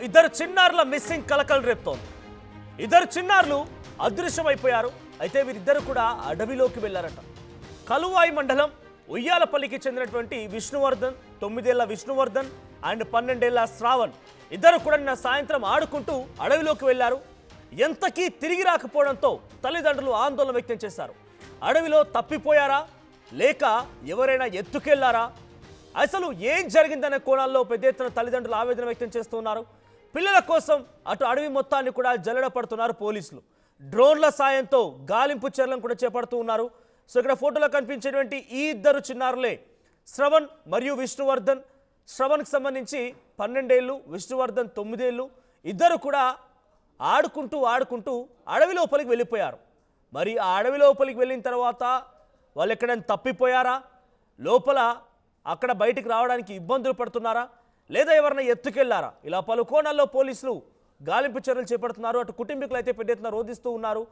ఇద్దరు చిన్నారుల మిస్సింగ్ కలకలు రేపుతోంది. ఇద్దరు చిన్నారులు అదృశ్యమైపోయారు. అయితే వీరిద్దరు కూడా అడవిలోకి వెళ్లారట. కలువాయి మండలం ఉయ్యాలపల్లికి చెందినటువంటి విష్ణువర్ధన్, 9 ఏళ్ల విష్ణువర్ధన్ అండ్ 12 ఏళ్ల శ్రావణ్ ఇద్దరు కూడా నిన్న సాయంత్రం ఆడుకుంటూ అడవిలోకి వెళ్లారు. ఎంతకీ తిరిగి రాకపోవడంతో తల్లిదండ్రులు ఆందోళన వ్యక్తం చేశారు. అడవిలో తప్పిపోయారా లేక ఎవరైనా ఎత్తుకెళ్లారా, అసలు ఏం జరిగిందనే కోణాల్లో పెద్ద ఎత్తున తల్లిదండ్రులు ఆవేదన వ్యక్తం చేస్తున్నారు. పిల్లల కోసం అటు అడవి మొత్తాన్ని కూడా జల్లెడ పడుతున్నారు పోలీసులు. డ్రోన్ల సాయంతో గాలింపు చర్యలను కూడా చేపడుతూ ఉన్నారు. సో ఇక్కడ ఫోటోలో కనిపించేటువంటి ఈ ఇద్దరు చిన్నారులే శ్రవణ్ మరియు విష్ణువర్ధన్. శ్రవణ్కి సంబంధించి 12 ఏళ్ళు, విష్ణువర్ధన్ 9 ఏళ్ళు. ఇద్దరు కూడా ఆడుకుంటూ అడవి లోపలికి వెళ్ళిపోయారు. మరి ఆ అడవి లోపలికి వెళ్ళిన తర్వాత వాళ్ళు ఎక్కడైనా తప్పిపోయారా, లోపల అక్కడ బయటికి రావడానికి ఇబ్బందులు పడుతున్నారా, లేదా ఎవరైనా ఎత్తుకెళ్లారా, ఇలా పలు కోణాల్లో పోలీసులు గాలింపు చర్యలు చేపడుతున్నారు. అటు కుటుంబీకులు అయితే పెద్ద ఎత్తున రోధిస్తూ ఉన్నారు.